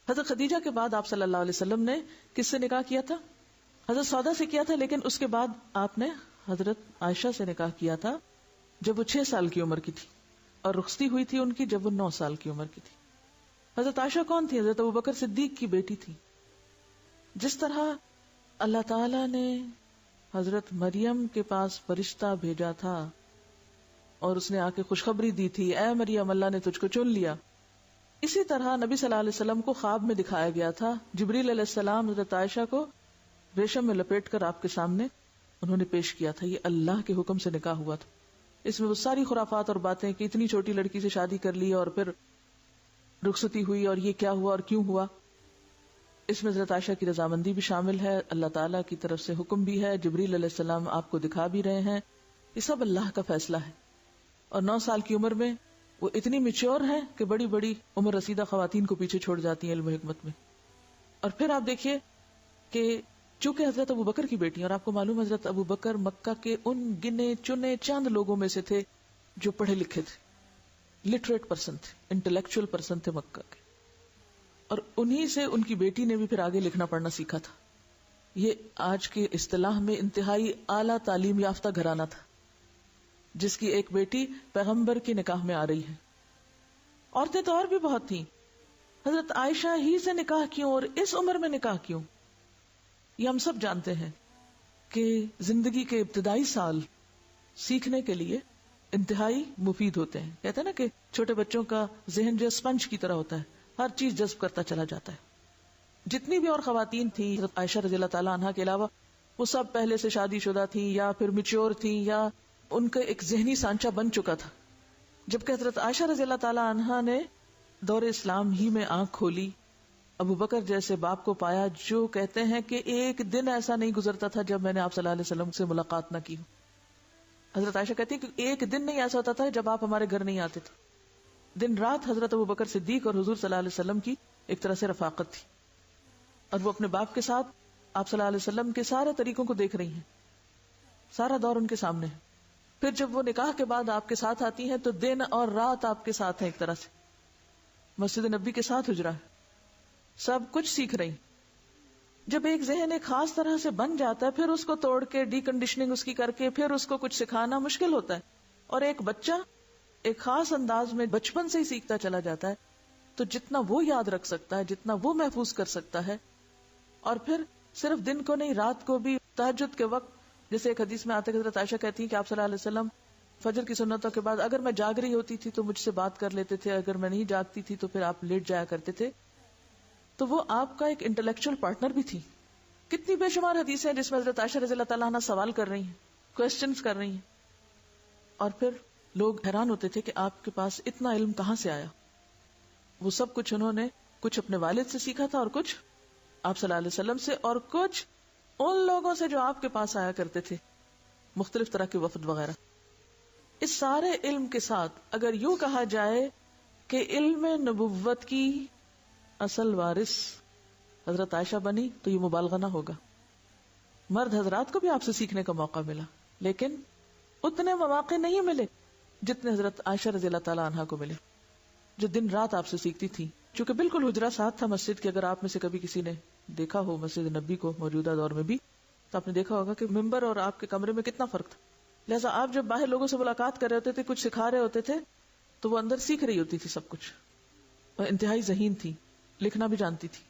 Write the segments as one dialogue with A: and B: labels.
A: حضرت خدیجہ کے بعد آپ صلی اللہ علیہ وسلم نے کس سے نکاح کیا تھا؟ حضرت سودا سے کیا تھا، لیکن اس کے بعد آپ نے حضرت عائشہ سے نکاح کیا تھا جب وہ 6 سال کی عمر کی تھی، اور رخصتی ہوئی تھی ان کی جب وہ 9 سال کی عمر کی تھی۔ حضرت عائشہ کون تھی؟ حضرت ابوبکر صدیق کی بیٹی تھی۔ جس طرح اللہ تعالی نے حضرت مریم کے پاس فرشتہ بھیجا تھا اور اس نے آ کے خوشخبری دی تھی، اے مریم اللہ نے تجھ کو چن لیا، اسی طرح نبی صلی اللہ علیہ وسلم کو خواب میں دکھایا گیا تھا۔ جبریل علیہ السلام حضرت عائشہ کو ریشم میں لپیٹ کر آپ کے سامنے انہوں نے پیش کیا تھا، یہ اللہ کے حکم سے نکاح ہوا تھا۔ اس میں وہ ساری خرافات اور باتیں کہ اتنی چھوٹی لڑکی سے شادی کر لی اور پھر رخصتی ہوئی اور یہ کیا ہوا اور کیوں ہوا، اس میں حضرت عائشہ کی رضامندی بھی شامل ہے، اللہ تعالیٰ کی طرف سے حکم بھی ہے، جبریل علیہ السلام آپ کو دکھا بھی رہے ہیں، یہ سب اللہ کا فیصلہ ہے۔ اور 9 سال کی عمر میں وہ اتنی میچور ہیں کہ بڑی بڑی عمر رسیدہ خواتین کو پیچھے چھوڑ جاتی ہیں علم و حکمت میں۔ اور پھر آپ دیکھیے کہ چونکہ حضرت ابوبکر کی بیٹی، اور آپ کو معلوم حضرت ابوبکر مکہ کے ان گنے چنے چند لوگوں میں سے تھے جو پڑھے لکھے تھے، لٹریٹ پرسن تھے، انٹلیکچوئل پرسن تھے مکہ کے، اور انہی سے ان کی بیٹی نے بھی پھر آگے لکھنا پڑھنا سیکھا تھا۔ یہ آج کی اصطلاح میں انتہائی اعلیٰ تعلیم یافتہ گھرانہ تھا جس کی ایک بیٹی پیغمبر کی نکاح میں آ رہی ہے۔ عورتیں تو اور بھی بہت تھیں، حضرت عائشہ ہی سے نکاح کیوں اور اس عمر میں نکاح کیوں؟ یہ ہم سب جانتے ہیں کہ زندگی کے ابتدائی سال سیکھنے کے لیے انتہائی مفید ہوتے ہیں۔ کہتے ہیں نا کہ چھوٹے بچوں کا ذہن جو اسپنج کی طرح ہوتا ہے، ہر چیز جذب کرتا چلا جاتا ہے۔ جتنی بھی اور خواتین تھیں حضرت عائشہ رضی اللہ تعالیٰ عنہا کے علاوہ، وہ سب پہلے سے شادی شدہ تھیں یا پھر میچور تھیں یا ان کا ایک ذہنی سانچہ بن چکا تھا، جبکہ حضرت عائشہ رضی اللہ تعالیٰ عنہا نے دور اسلام ہی میں آنکھ کھولی، ابوبکر جیسے باپ کو پایا جو کہتے ہیں کہ ایک دن ایسا نہیں گزرتا تھا جب میں نے آپ صلی اللہ علیہ وسلم سے ملاقات نہ کی۔ حضرت عائشہ کہتی ہے کہ ایک دن نہیں ایسا ہوتا تھا جب آپ ہمارے گھر نہیں آتے تھے۔ دن رات حضرت ابوبکر صدیق اور حضور صلی اللہ علیہ وسلم کی ایک طرح سے رفاقت تھی، اور وہ اپنے باپ کے ساتھ آپ صلی اللہ علیہ وسلم کے سارے طریقوں کو دیکھ رہی ہیں، سارا دور ان کے سامنے ہے۔ پھر جب وہ نکاح کے بعد آپ کے ساتھ آتی ہیں تو دن اور رات آپ کے ساتھ ہیں، ایک طرح سے مسجد نبی کے ساتھ حجرہ ہے، سب کچھ سیکھ رہی۔ جب ایک ذہن ایک خاص طرح سے بن جاتا ہے پھر اس کو توڑ کے ڈی کنڈیشننگ اس کی کر کے پھر اس کو کچھ سکھانا مشکل ہوتا ہے، اور ایک بچہ ایک خاص انداز میں بچپن سے ہی سیکھتا چلا جاتا ہے، تو جتنا وہ یاد رکھ سکتا ہے، جتنا وہ محفوظ کر سکتا ہے، اور پھر صرف دن کو نہیں رات کو بھی تہجد کے وقت، جیسے ایک حدیث میں آتے حضرت عائشہ کہتی ہیں کہ آپ صلی اللہ علیہ وسلم فجر کی سنتوں کے بعد اگر میں جاگ رہی ہوتی تھی تو مجھ سے بات کر لیتے تھے، اگر میں نہیں جاگتی تھی تو پھر آپ لیٹ جایا کرتے تھے، تو وہ آپ کا ایک انٹلیکچوئل پارٹنر بھی تھی۔ کتنی بے شمار حدیثیں ہیں جس میں حضرت عائشہ رضی اللہ تعالیٰ عنہ سوال کر رہی ہیں، کوسچنز کر رہی ہیں، اور پھر لوگ حیران ہوتے تھے کہ آپ کے پاس اتنا علم کہاں سے آیا۔ وہ سب کچھ انہوں نے کچھ اپنے والد سے سیکھا تھا اور کچھ آپ صلی اللہ علیہ وسلم سے، اور کچھ ان لوگوں سے جو آپ کے پاس آیا کرتے تھے، مختلف طرح کے وفد وغیرہ۔ اس سارے علم کے ساتھ اگر یوں کہا جائے کہ علم نبوت کی اصل وارث حضرت عائشہ بنی تو یہ مبالغہ نہ ہوگا۔ مرد حضرات کو بھی آپ سے سیکھنے کا موقع ملا، لیکن اتنے مواقع نہیں ملے جتنے حضرت عائشہ رضی اللہ تعالیٰ عنہا کو ملے، جو دن رات آپ سے سیکھتی تھی۔ چونکہ بالکل حجرہ ساتھ تھا مسجد کے، اگر آپ میں سے کبھی کسی نے دیکھا ہو مسجد نبی کو موجودہ دور میں بھی تو آپ نے دیکھا ہوگا کہ ممبر اور آپ کے کمرے میں کتنا فرق تھا۔ لہٰذا آپ جب باہر لوگوں سے ملاقات کر رہے ہوتے تھے، کچھ سکھا رہے ہوتے تھے، تو وہ اندر سیکھ رہی ہوتی تھی سب کچھ، اور انتہائی ذہین تھی، لکھنا بھی جانتی تھی،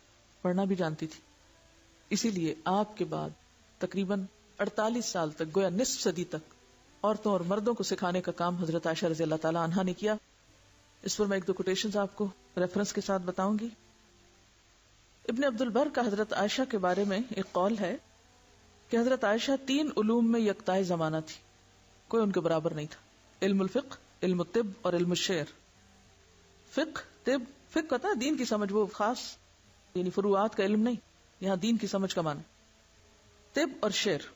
A: پڑھنا بھی جانتی تھی۔ اسی لیے آپ کے بعد تقریباً 48 سال تک، گویا نصف صدی تک، عورتوں اور مردوں کو سکھانے کا کام حضرت عائشہ رضی اللہ تعالیٰ عنہا نے کیا۔ اس پر میں ایک دو کوٹیشنز آپ کو ریفرنس کے ساتھ بتاؤں گی۔ ابن عبد البر کا حضرت عائشہ کے بارے میں ایک قول ہے کہ حضرت عائشہ 3 علوم میں یکتائے زمانہ تھی، کوئی ان کے برابر نہیں تھا۔ علم الفقہ، علم الطب اور علم الشعر۔ فقہ، طب، فقہ ہوتا ہے دین کی سمجھ، وہ خاص یعنی فروعات کا علم نہیں، یہاں دین کی سمجھ کا معنی۔ طب اور شعر،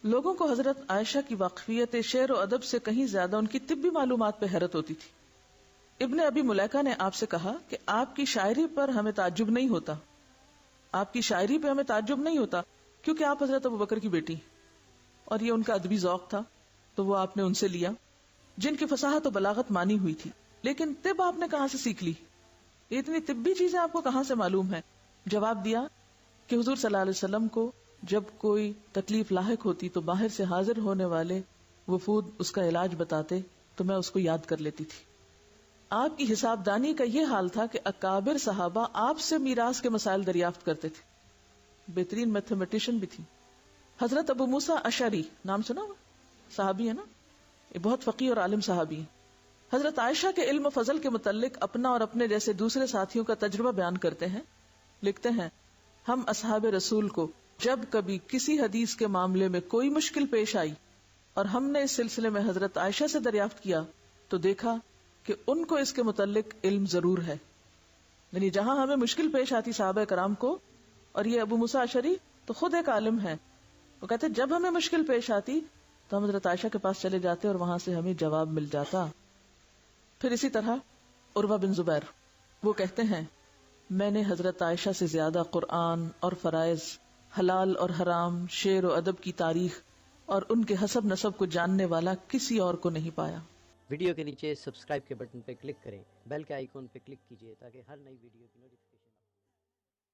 A: لوگوں کو حضرت عائشہ کی واقفیت شعر و ادب سے کہیں زیادہ ان کی طبی معلومات پہ حیرت ہوتی تھی۔ ابن ابی ملیکہ نے آپ سے کہا کہ آپ کی شاعری پر ہمیں تعجب نہیں ہوتا، آپ کی شاعری پہ ہمیں تعجب نہیں ہوتا، کیونکہ آپ حضرت ابوبکر کی بیٹی اور یہ ان کا ادبی ذوق تھا، تو وہ آپ نے ان سے لیا جن کی فصاحت و بلاغت مانی ہوئی تھی۔ لیکن طب آپ نے کہاں سے سیکھ لی؟ یہ اتنی طبی چیزیں آپ کو کہاں سے معلوم ہے؟ جواب دیا کہ حضور صلی اللہ علیہ وسلم کو جب کوئی تکلیف لاحق ہوتی تو باہر سے حاضر ہونے والے وفود اس کا علاج بتاتے تو میں اس کو یاد کر لیتی تھی. آپ کی حساب دانی کا یہ حال تھا کہ اکابر صحابہ آپ سے میراث کے مسائل دریافت کرتے تھے. بہترین میتھمیٹیشین بھی تھی. حضرت ابو موسیٰ اشعری نام سنا ہوا؟ صحابی ہے نا، یہ بہت فقیہ اور عالم صحابی ہیں. حضرت عائشہ کے علم و فضل کے متعلق اپنا اور اپنے جیسے دوسرے ساتھیوں کا تجربہ بیان کرتے ہیں. لکھتے ہیں ہم اصحاب رسول کو جب کبھی کسی حدیث کے معاملے میں کوئی مشکل پیش آئی اور ہم نے اس سلسلے میں حضرت عائشہ سے دریافت کیا تو دیکھا کہ ان کو اس کے متعلق علم ضرور ہے. یعنی جہاں ہمیں مشکل پیش آتی صحابہ کرام کو، اور یہ ابو موسیٰ اشعری تو خود ایک عالم ہے، وہ کہتے جب ہمیں مشکل پیش آتی تو ہم حضرت عائشہ کے پاس چلے جاتے اور وہاں سے ہمیں جواب مل جاتا. پھر اسی طرح عروہ بن زبیر وہ کہتے ہیں میں نے حضرت عائشہ سے زیادہ قرآن اور فرائض، حلال اور حرام، شعر و ادب کی تاریخ اور ان کے حسب نسب کو جاننے والا کسی اور کو نہیں پایا.
B: ویڈیو کے نیچے سبسکرائب کے بٹن پہ کلک کریں، بیل کے آئیکن پہ کلک کیجیے تاکہ ہر نئی ویڈیو کی نوٹیفیکیشن